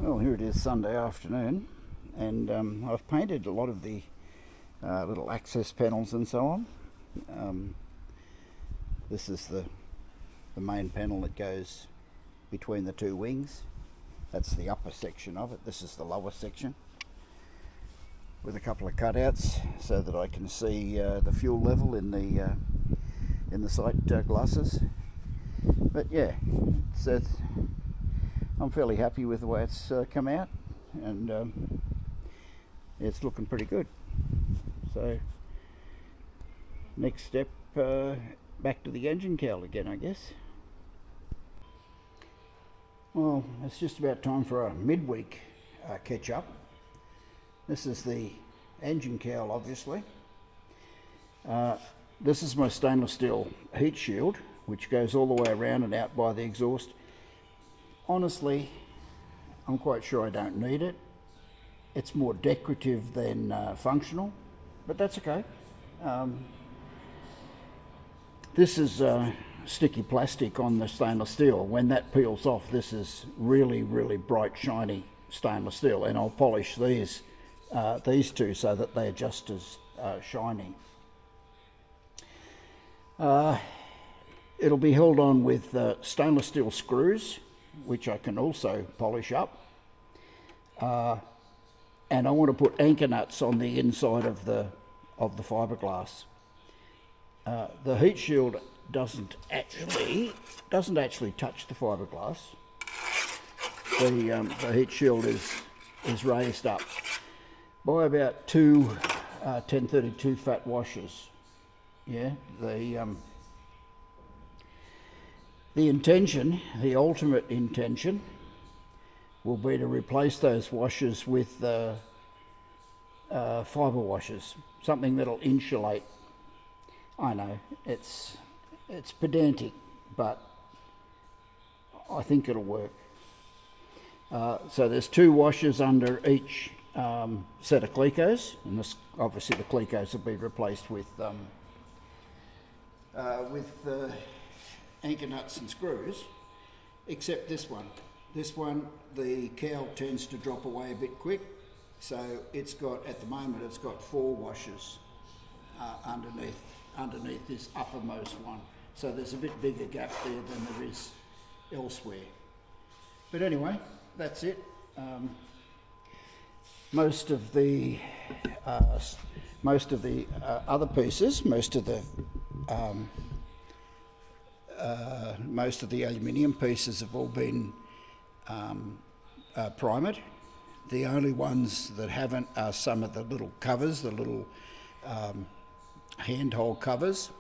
Well, here it is Sunday afternoon, and I've painted a lot of the little access panels and so on. This is the main panel that goes between the two wings. That's the upper section of it. This is the lower section, with a couple of cutouts so that I can see the fuel level in the sight glasses. But yeah, I'm fairly happy with the way it's come out, and it's looking pretty good. So next step, back to the engine cowl again, I guess. Well, it's just about time for a midweek catch up. This is the engine cowl, obviously. This is my stainless steel heat shield, which goes all the way around and out by the exhaust. Honestly, I'm quite sure I don't need it. It's more decorative than functional, but that's okay. This is sticky plastic on the stainless steel. When that peels off, this is really, really bright, shiny stainless steel, and I'll polish these two so that they are just as shiny. It'll be held on with stainless steel screws, which I can also polish up, and I want to put anchor nuts on the inside of the fiberglass. The heat shield doesn't actually touch the fiberglass. The heat shield is raised up by about two 1032 fat washers. Yeah, the intention, the ultimate intention, will be to replace those washers with fibre washers, something that'll insulate. I know it's pedantic, but I think it'll work. So there's two washers under each set of clecos, and this, obviously the clecos will be replaced with anchor nuts and screws, except this one. This one, the cowl tends to drop away a bit quick, so it's got, at the moment, it's got 4 washers underneath this uppermost one. So there's a bit bigger gap there than there is elsewhere. But anyway, that's it. Most of the other pieces, most of the aluminium pieces have all been primered. The only ones that haven't are some of the little covers, the little handhold covers.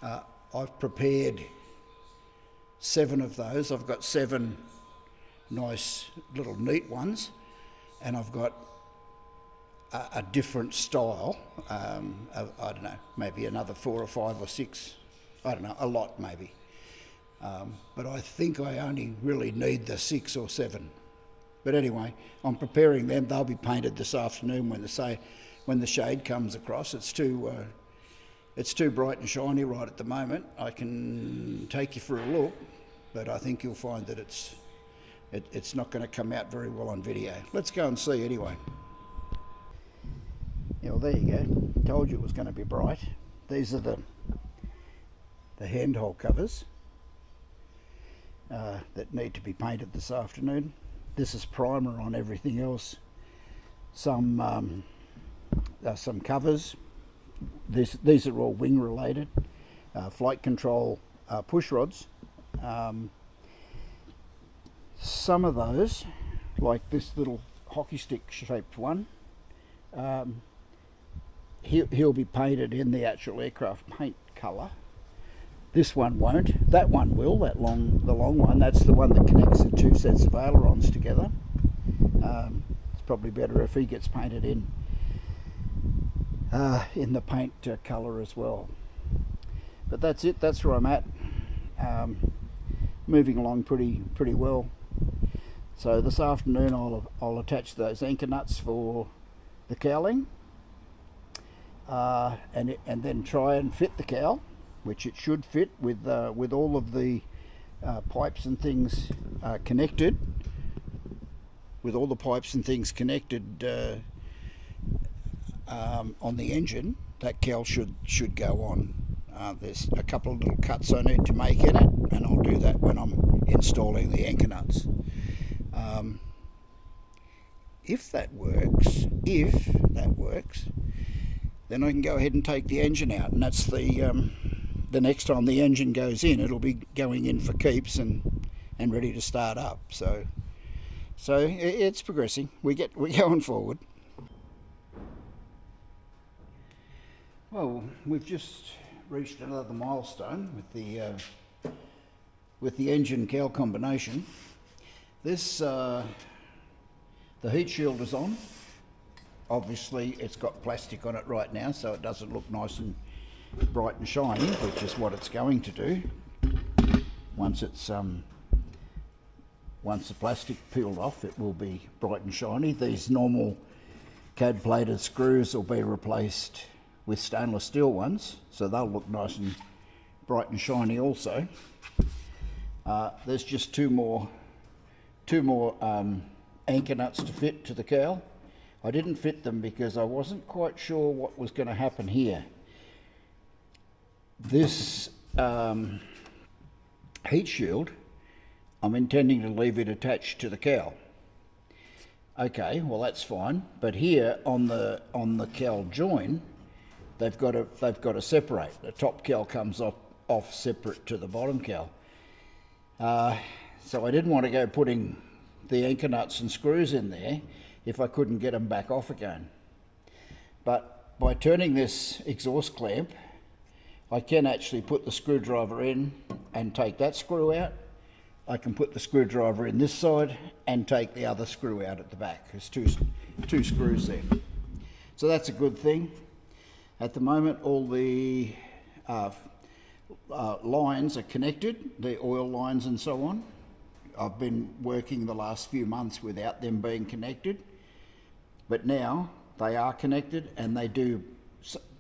I've prepared 7 of those. I've got 7 nice little neat ones, and I've got a different style. I don't know, maybe another 4 or 5 or 6. I don't know, a lot maybe. But I think I only really need the 6 or 7. But anyway, I'm preparing them. They'll be painted this afternoon when the shade comes across. It's too bright and shiny right at the moment. I can take you for a look, but I think you'll find that it's not going to come out very well on video. Let's go and see anyway. Yeah, well, there you go. Told you it was going to be bright. These are the handhold covers that need to be painted this afternoon. This is primer on everything else. Some covers. These are all wing related. Flight control push rods. Some of those, like this little hockey stick shaped one, he'll be painted in the actual aircraft paint colour. This one won't. That one will. The long one. That's the one that connects the 2 sets of ailerons together. It's probably better if he gets painted in the paint colour as well. But that's it. That's where I'm at. Moving along pretty well. So this afternoon I'll attach those anchor nuts for the cowling, and then try and fit the cowl, which it should fit with all of the pipes and things connected. with all the pipes and things connected on the engine, that cowl should go on. There's a couple of little cuts I need to make in it, and I'll do that when I'm installing the anchor nuts. If that works, then I can go ahead and take the engine out, and that's the next time the engine goes in, it'll be going in for keeps and ready to start up. So it's progressing. We're going forward. Well, we've just reached another milestone with the engine cowl combination. This the heat shield is on. Obviously it's got plastic on it right now, so it doesn't look nice and bright and shiny, which is what it's going to do once the plastic peeled off. It will be bright and shiny. These normal CAD plated screws will be replaced with stainless steel ones, so they'll look nice and bright and shiny also. There's just two more anchor nuts to fit to the cowl. I didn't fit them because I wasn't quite sure what was going to happen here. This heat shield, I'm intending to leave it attached to the cowl. Okay, well that's fine, but here on the cowl join, they've got to separate. The top cowl comes off separate to the bottom cowl. So I didn't want to go putting the anchor nuts and screws in there if I couldn't get them back off again. But by turning this exhaust clamp, I can actually put the screwdriver in and take that screw out. I can put the screwdriver in this side and take the other screw out at the back. There's two screws there. So that's a good thing. At the moment, all the lines are connected, the oil lines and so on. I've been working the last few months without them being connected, but now they are connected, and they do,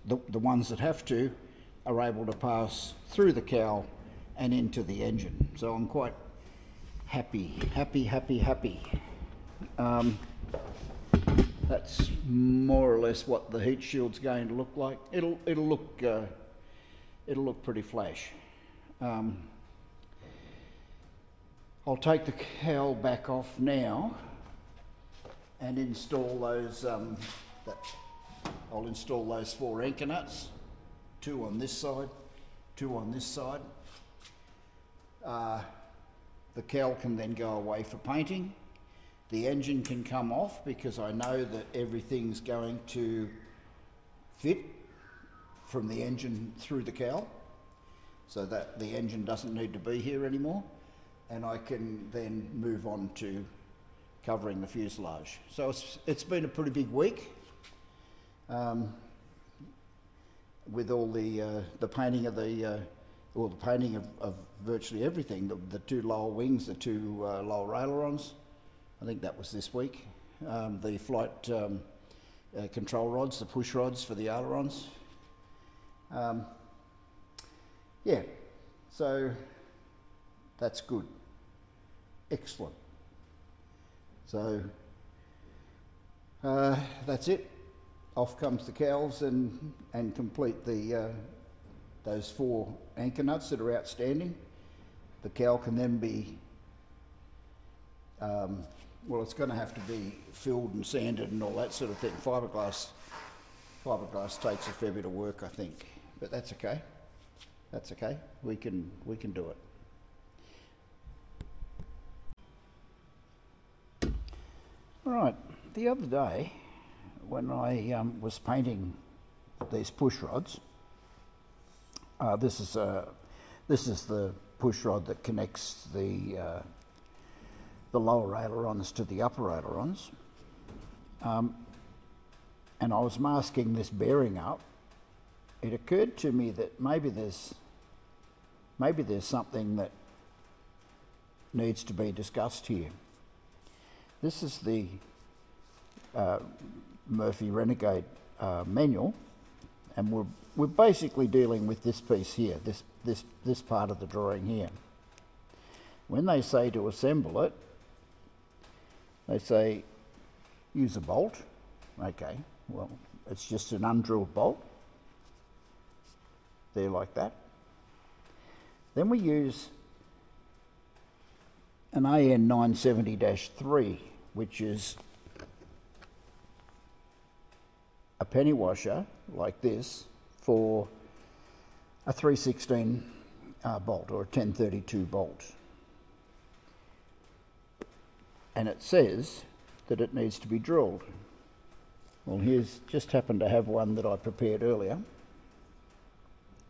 the ones that have to are able to pass through the cowl and into the engine. So I'm quite happy. That's more or less what the heat shield's going to look like. It'll look pretty flash. I'll take the cowl back off now and install those. I'll install those 4 anchor nuts, 2 on this side, 2 on this side. The cowl can then go away for painting. The engine can come off because I know that everything's going to fit from the engine through the cowl, so that the engine doesn't need to be here anymore, and I can then move on to covering the fuselage. So it's been a pretty big week with all the painting of the painting of virtually everything. The 2 lower wings, the 2 lower ailerons. I think that was this week. The flight control rods, the push rods for the ailerons. Yeah, so that's good. Excellent. So that's it. Off comes the cowls and complete those 4 anchor nuts that are outstanding. The cowl can then be, well, it's going to have to be filled and sanded and all that sort of thing. Fiberglass takes a fair bit of work, I think, but that's okay. That's okay. We can do it. All right. The other day, when I was painting these push rods, this is the push rod that connects the lower ailerons to the upper ailerons, and I was masking this bearing up. It occurred to me that maybe there's something that needs to be discussed here. This is the Murphy Renegade manual, and we're basically dealing with this piece here, this part of the drawing here. When they say to assemble it, they say use a bolt. Okay, well, it's just an undrilled bolt. There, like that. Then we use an AN 970-3, which is a penny washer like this for a 316 bolt or a 1032 bolt. And it says that it needs to be drilled. Well, here's just happened to have one that I prepared earlier.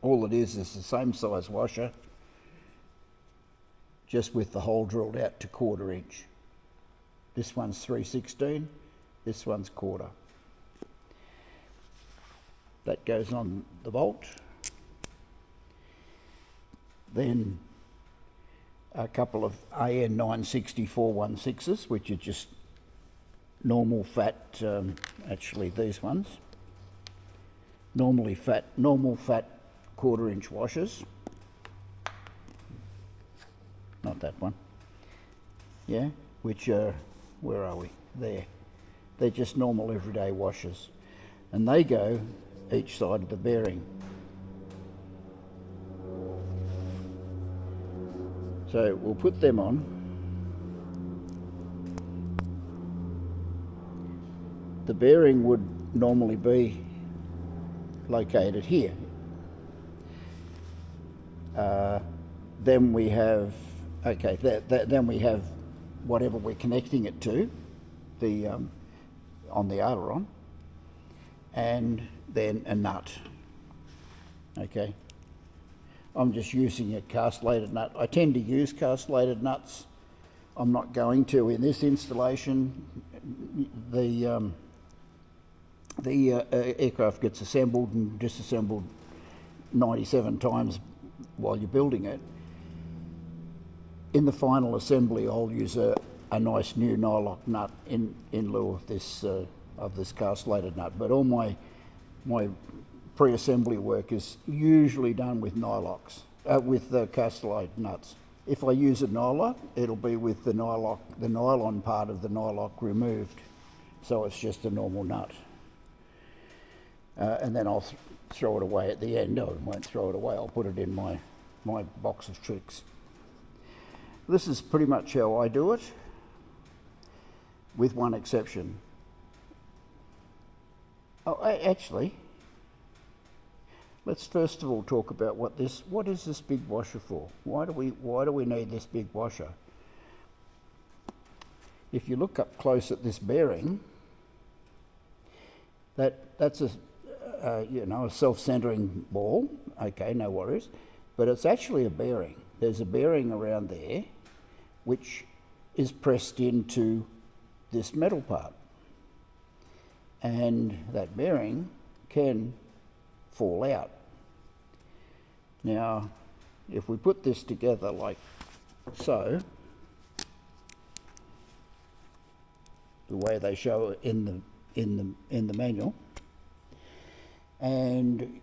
All it is the same size washer, just with the hole drilled out to 1/4 inch. This one's 316, this one's 1/4. That goes on the bolt. Then a couple of AN 960-416s, which are just normal fat, actually these ones, normal fat 1/4 inch washers. Not that one. Yeah, which are, where are we? There. They're just normal everyday washers. And they go each side of the bearing. So we'll put them on. The bearing would normally be located here. Then we have, okay, then we have whatever we're connecting it to, the on the aileron, and then a nut. Okay, I'm just using a castellated nut. I tend to use castellated nuts. I'm not going to in this installation. The aircraft gets assembled and disassembled 97 times while you're building it. In the final assembly, I'll use a nice new nylock nut in lieu of this castellated nut. But all my pre-assembly work is usually done with nylocks, with the castellated nuts. If I use a nylock, it'll be with the nylon part of the nylock removed, so it's just a normal nut. And then I'll throw it away at the end. I won't throw it away, I'll put it in my box of tricks. This is pretty much how I do it, with one exception. Oh, actually, let's first of all talk about what is this big washer for? Why do we need this big washer? If you look up close at this bearing, that's a self-centering ball. Okay, no worries, but it's actually a bearing. There's a bearing around there which is pressed into this metal part, and that bearing can fall out. Now, if we put this together like so, the way they show it in the manual, and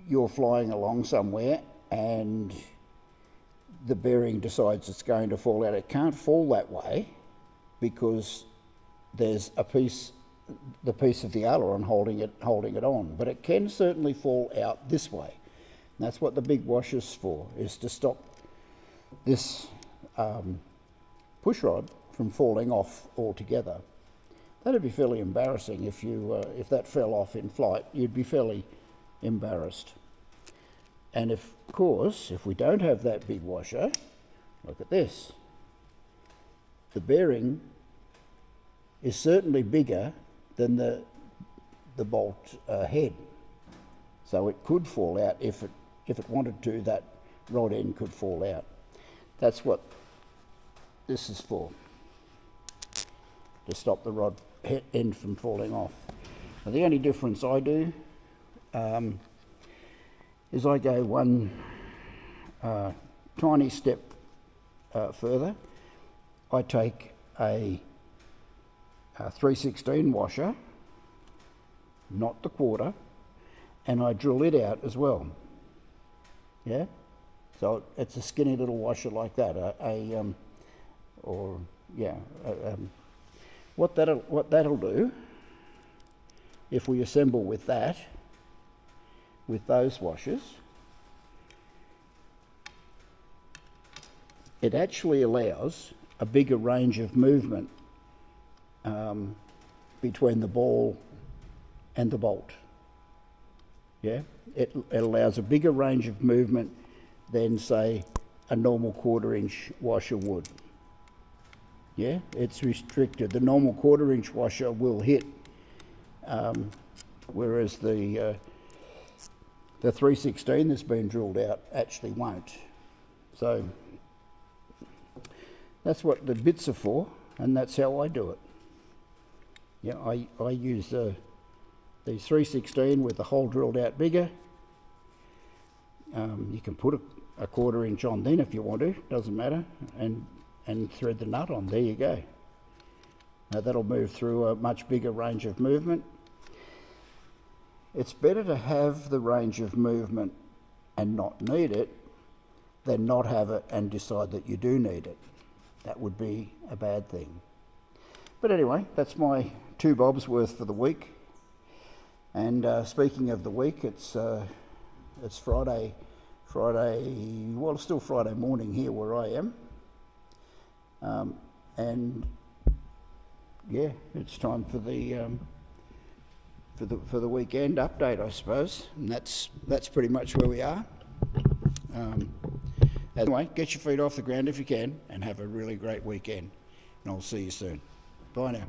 you're flying along somewhere and the bearing decides it's going to fall out, it can't fall that way because there's the piece of the aileron holding it on, but it can certainly fall out this way. And that's what the big washer's for, is to stop this push rod from falling off altogether. That'd be fairly embarrassing if that fell off in flight. You'd be fairly embarrassed. And of course, if we don't have that big washer, look at this. The bearing is certainly bigger than the bolt head, so it could fall out if it wanted to. That rod end could fall out. That's what this is for, to stop the rod end from falling off. Now, the only difference I do is I go one tiny step further. I take a 316 washer, not the 1/4, and I drill it out as well. Yeah, so it's a skinny little washer like that, or yeah. What that'll do, if we assemble with that, with those washers, it actually allows a bigger range of movement between the ball and the bolt. Yeah, it allows a bigger range of movement than, say, a normal 1/4-inch washer would. Yeah, it's restricted. The normal 1/4-inch washer will hit, whereas the 316 that's been drilled out actually won't. So that's what the bits are for, and that's how I do it. Yeah, I use the 316 with the hole drilled out bigger. You can put a 1/4-inch on then if you want to, doesn't matter, and thread the nut on. There you go. Now that'll move through a much bigger range of movement. It's better to have the range of movement and not need it than not have it and decide that you do need it. That would be a bad thing. But anyway, that's my 2 bobs worth for the week. And speaking of the week, it's Friday. Well, it's still Friday morning here where I am. And yeah, it's time for the weekend update, I suppose. And that's pretty much where we are. Anyway, get your feet off the ground if you can, and have a really great weekend. And I'll see you soon. Bye now.